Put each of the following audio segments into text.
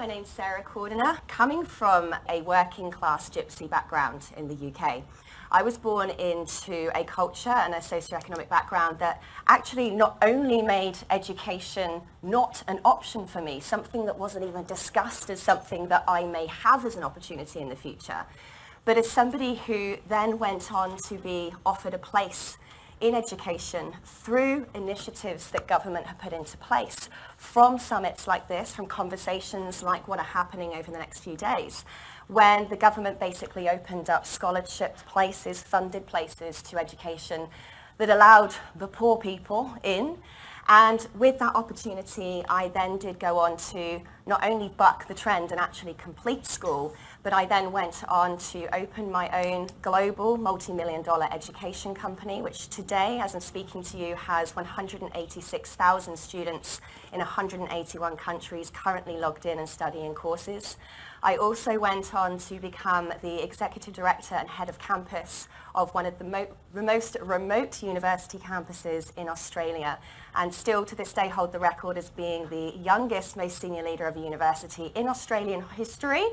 my name's Sarah Cordiner, coming from a working class gypsy background in the UK. I was born into a culture and a socioeconomic background that actually not only made education not an option for me, something that wasn't even discussed as something that I may have as an opportunity in the future, but as somebody who then went on to be offered a place in education through initiatives that government have put into place, from summits like this, from conversations like what are happening over the next few days, when the government basically opened up scholarship places, funded places to education that allowed the poor people in. And with that opportunity, I then did go on to not only buck the trend and actually complete school, but I then went on to open my own global multi-million-dollar education company, which today, as I'm speaking to you, has 186,000 students in 181 countries currently logged in and studying courses. I also went on to become the executive director and head of campus of one of the most remote university campuses in Australia, and still to this day hold the record as being the youngest, most senior leader of a university in Australian history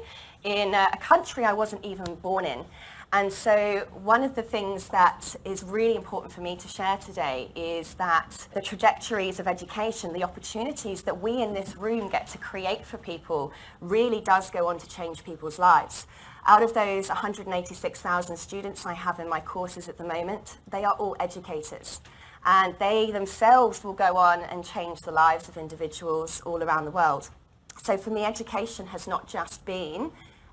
in a country I wasn't even born in. And so one of the things that is really important for me to share today is that the trajectories of education, the opportunities that we in this room get to create for people really does go on to change people's lives. Out of those 186,000 students I have in my courses at the moment, they are all educators. And they themselves will go on and change the lives of individuals all around the world. So for me, education has not just been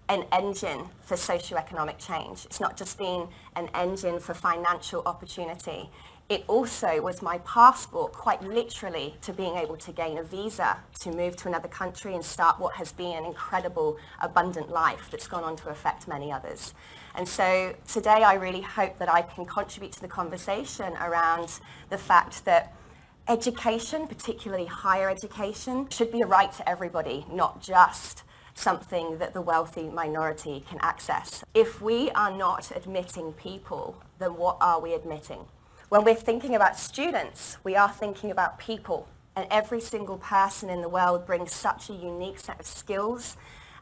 an engine for socioeconomic change. It's not just been an engine for financial opportunity. It also was my passport, quite literally, to being able to gain a visa to move to another country and start what has been an incredible, abundant life that's gone on to affect many others. And so today I really hope that I can contribute to the conversation around the fact that education, particularly higher education, should be a right to everybody, not just something that the wealthy minority can access. If we are not admitting people, then what are we admitting? When we're thinking about students, we are thinking about people, and every single person in the world brings such a unique set of skills,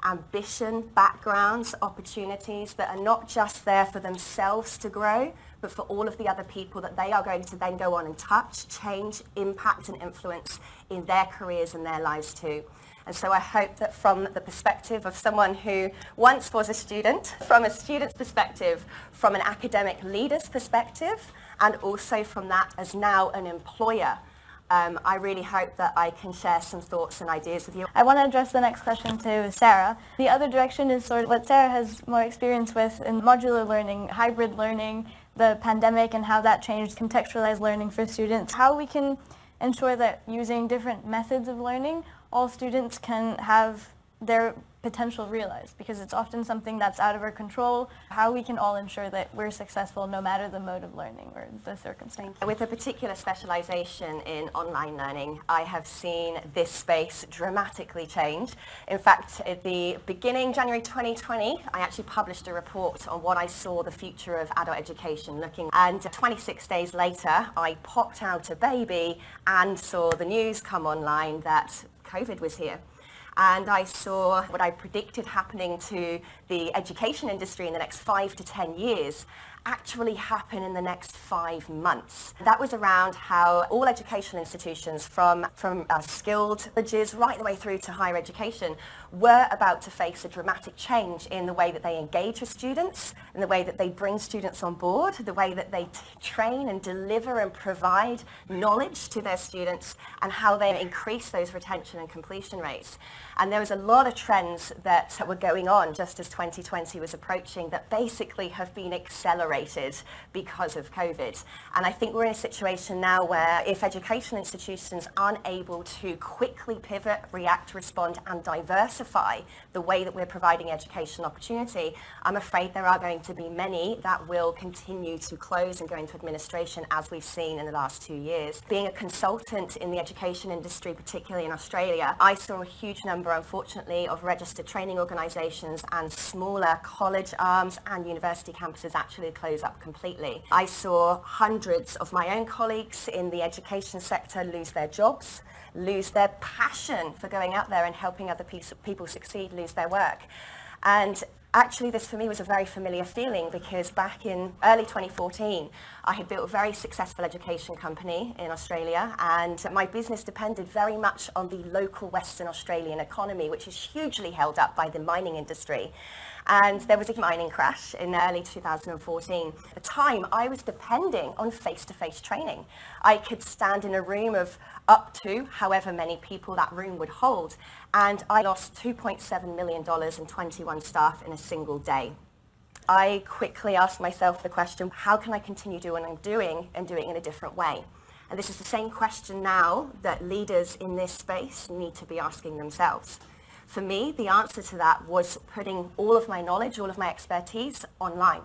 ambition, backgrounds, opportunities that are not just there for themselves to grow, but for all of the other people that they are going to then go on and touch, change, impact, and influence in their careers and their lives too. And so I hope that from the perspective of someone who once was a student, from a student's perspective, from an academic leader's perspective, and also from that as now an employer, I really hope that I can share some thoughts and ideas with you. I want to address the next question to Sarah. The other direction is sort of what Sarah has more experience with in modular learning, hybrid learning, the pandemic and how that changed contextualized learning for students. How we can ensure that using different methods of learning, all students can have their potential realized, because it's often something that's out of our control. How we can all ensure that we're successful no matter the mode of learning or the circumstance. With a particular specialization in online learning, I have seen this space dramatically change. In fact, at the beginning, January 2020, I actually published a report on what I saw the future of adult education looking, and 26 days later, I popped out a baby and saw the news come online that COVID was here. And I saw what I predicted happening to the education industry in the next 5 to 10 years actually happen in the next 5 months. That was around how all educational institutions from skilled colleges right the way through to higher education were about to face a dramatic change in the way that they engage with students, in the way that they bring students on board, the way that they train and deliver and provide knowledge to their students, and how they increase those retention and completion rates. And there was a lot of trends that were going on just as 2020 was approaching that basically have been accelerated because of COVID. And I think we're in a situation now where if educational institutions aren't able to quickly pivot, react, respond, and diversify the way that we're providing educational opportunity, I'm afraid there are going to be many that will continue to close and go into administration, as we've seen in the last 2 years. Being a consultant in the education industry, particularly in Australia, I saw a huge number number, unfortunately, of registered training organisations and smaller college arms and university campuses actually close up completely. I saw hundreds of my own colleagues in the education sector lose their jobs, lose their passion for going out there and helping other people succeed, lose their work. And actually, this for me was a very familiar feeling, because back in early 2014, I had built a very successful education company in Australia, and my business depended very much on the local Western Australian economy, which is hugely held up by the mining industry. And there was a mining crash in early 2014. At the time, I was depending on face-to-face training. I could stand in a room of up to however many people that room would hold, and I lost $2.7 million and 21 staff in a single day. I quickly asked myself the question, how can I continue doing what I'm doing and do it in a different way? And this is the same question now that leaders in this space need to be asking themselves. For me, the answer to that was putting all of my knowledge, all of my expertise online.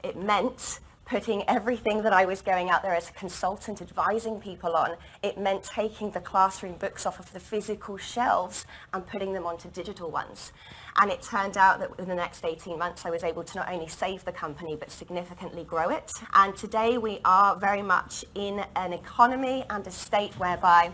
It meant putting everything that I was going out there as a consultant advising people on. It meant taking the classroom books off of the physical shelves and putting them onto digital ones. And it turned out that within the next 18 months, I was able to not only save the company, but significantly grow it. And today we are very much in an economy and a state whereby,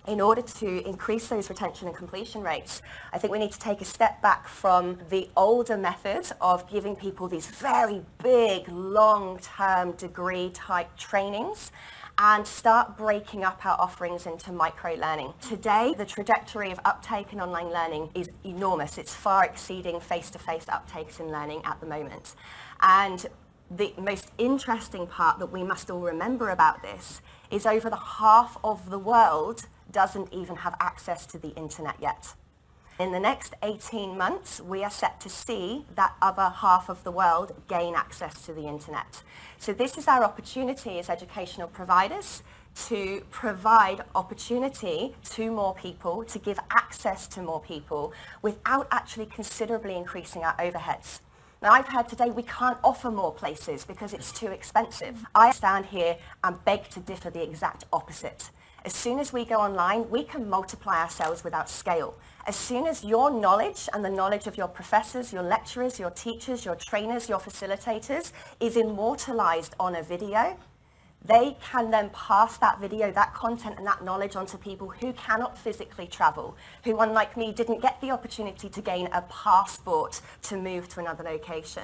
in order to increase those retention and completion rates, I think we need to take a step back from the older method of giving people these very big, long-term degree-type trainings and start breaking up our offerings into micro-learning. Today, the trajectory of uptake in online learning is enormous. It's far exceeding face-to-face uptakes in learning at the moment. And the most interesting part that we must all remember about this is over the half of the world doesn't even have access to the internet yet. In the next 18 months, we are set to see that other half of the world gain access to the internet. So this is our opportunity as educational providers to provide opportunity to more people, to give access to more people without actually considerably increasing our overheads. Now, I've heard today we can't offer more places because it's too expensive. I stand here and beg to differ the exact opposite. As soon as we go online, we can multiply ourselves without scale. As soon as your knowledge and the knowledge of your professors, your lecturers, your teachers, your trainers, your facilitators is immortalized on a video, they can then pass that video, that content and that knowledge onto people who cannot physically travel, who, unlike me, didn't get the opportunity to gain a passport to move to another location.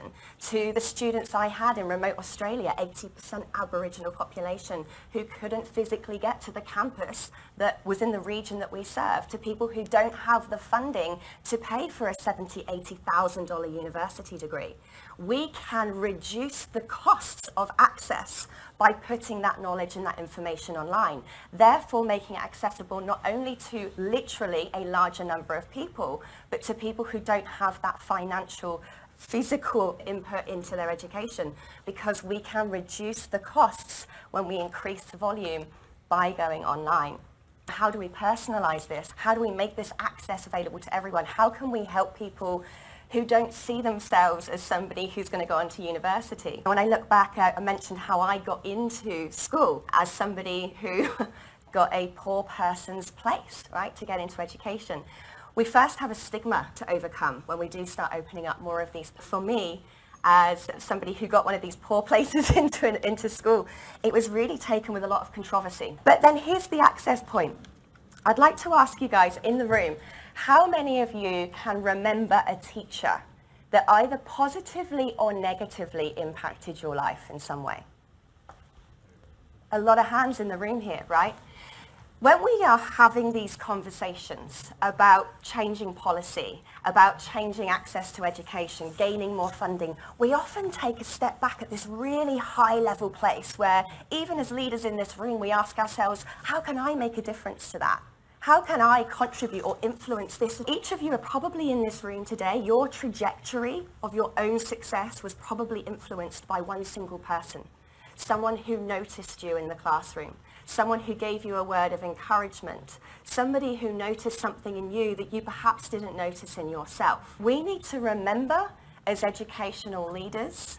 To the students I had in remote Australia, 80% Aboriginal population who couldn't physically get to the campus that was in the region that we serve, to people who don't have the funding to pay for a $70,000, $80,000 university degree. We can reduce the costs of access by putting that knowledge and that information online, therefore making it accessible not only to literally a larger number of people, but to people who don't have that financial, physical input into their education, because we can reduce the costs when we increase the volume by going online. How do we personalize this? How do we make this access available to everyone? How can we help people who don't see themselves as somebody who's going to go on to university? When I look back, I mentioned how I got into school as somebody who got a poor person's place, right, to get into education. We first have a stigma to overcome when we do start opening up more of these. For me, as somebody who got one of these poor places into school, it was really taken with a lot of controversy. But then here's the access point. I'd like to ask you guys in the room, how many of you can remember a teacher that either positively or negatively impacted your life in some way? A lot of hands in the room here, right? When we are having these conversations about changing policy, about changing access to education, gaining more funding, we often take a step back at this really high level place where even as leaders in this room, we ask ourselves, how can I make a difference to that? How can I contribute or influence this? Each of you are probably in this room today. Your trajectory of your own success was probably influenced by one single person. Someone who noticed you in the classroom. Someone who gave you a word of encouragement. Somebody who noticed something in you that you perhaps didn't notice in yourself. We need to remember as educational leaders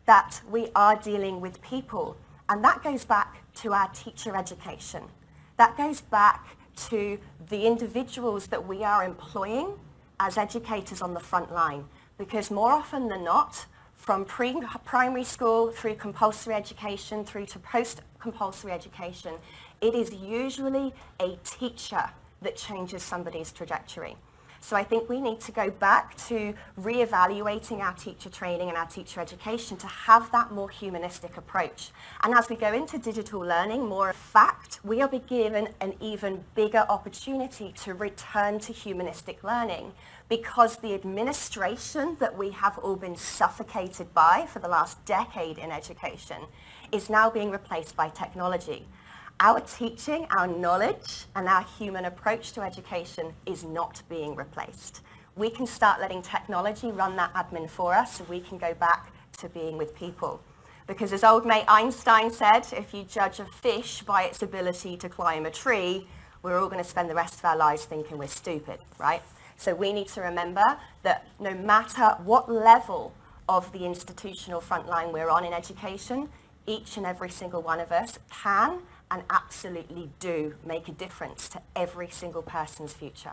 that we are dealing with people. And that goes back to our teacher education. That goes back to the individuals that we are employing as educators on the front line. Because more often than not, from primary school through compulsory education through to post-compulsory education, it is usually a teacher that changes somebody's trajectory. So I think we need to go back to reevaluating our teacher training and our teacher education to have that more humanistic approach. And as we go into digital learning, more in fact, we are given an even bigger opportunity to return to humanistic learning, because the administration that we have all been suffocated by for the last decade in education is now being replaced by technology. Our teaching, our knowledge, and our human approach to education is not being replaced. We can start letting technology run that admin for us, so we can go back to being with people. Because as old mate Einstein said, if you judge a fish by its ability to climb a tree, we're all going to spend the rest of our lives thinking we're stupid, right? So we need to remember that no matter what level of the institutional frontline we're on in education, each and every single one of us can and absolutely do make a difference to every single person's future.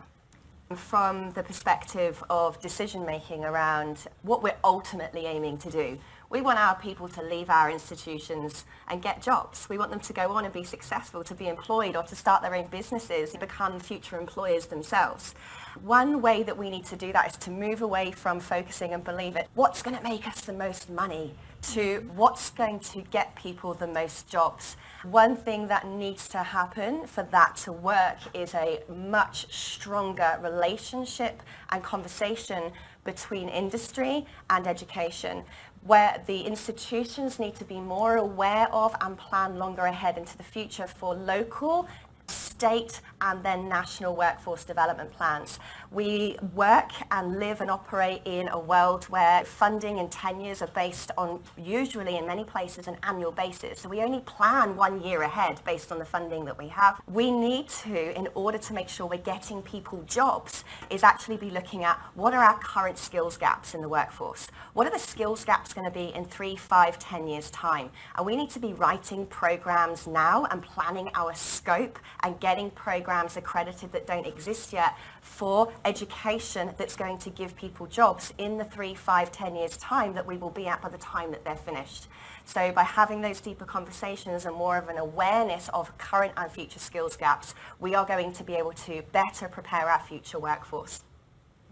From the perspective of decision making around what we're ultimately aiming to do, we want our people to leave our institutions and get jobs. We want them to go on and be successful, to be employed or to start their own businesses and become future employers themselves. One way that we need to do that is to move away from focusing and believe it, what's going to make us the most money, to what's going to get people the most jobs. One thing that needs to happen for that to work is a much stronger relationship and conversation between industry and education, where the institutions need to be more aware of and plan longer ahead into the future for local, state and then national workforce development plans. We work and live and operate in a world where funding and tenures are based on, usually in many places, an annual basis. So we only plan 1 year ahead based on the funding that we have. We need to, in order to make sure we're getting people jobs, is actually be looking at what are our current skills gaps in the workforce? What are the skills gaps going to be in 3, 5, 10 years time? And we need to be writing programs now and planning our scope and getting programs accredited that don't exist yet for education that's going to give people jobs in the 3, 5, 10 years time that we will be at by the time that they're finished. So by having those deeper conversations and more of an awareness of current and future skills gaps, we are going to be able to better prepare our future workforce.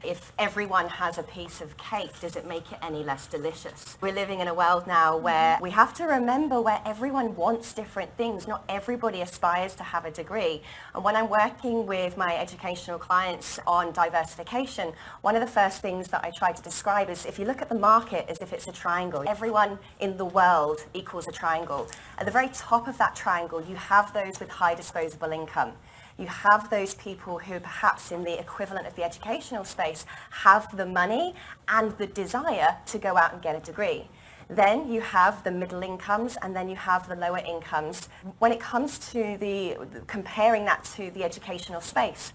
If everyone has a piece of cake, does it make it any less delicious? We're living in a world now where we have to remember where everyone wants different things. Not everybody aspires to have a degree. And when I'm working with my educational clients on diversification, one of the first things that I try to describe is if you look at the market as if it's a triangle, everyone in the world equals a triangle. At the very top of that triangle, you have those with high disposable income. You have those people who perhaps in the equivalent of the educational space have the money and the desire to go out and get a degree. Then you have the middle incomes and then you have the lower incomes. When it comes to comparing that to the educational space,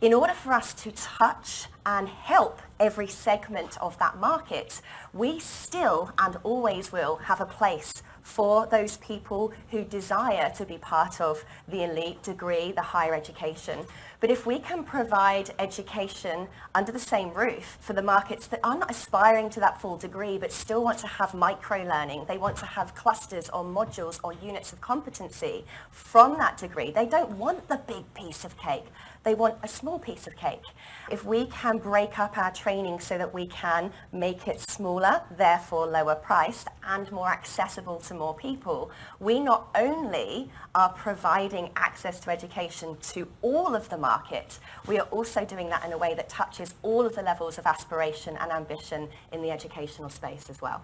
in order for us to touch and help every segment of that market, we still and always will have a place for those people who desire to be part of the elite degree, the higher education. But if we can provide education under the same roof for the markets that are not aspiring to that full degree but still want to have micro-learning, they want to have clusters or modules or units of competency from that degree. They don't want the big piece of cake. They want a small piece of cake. If we can break up our training so that we can make it smaller, therefore lower priced and more accessible to more people, we not only are providing access to education to all of the market, we are also doing that in a way that touches all of the levels of aspiration and ambition in the educational space as well.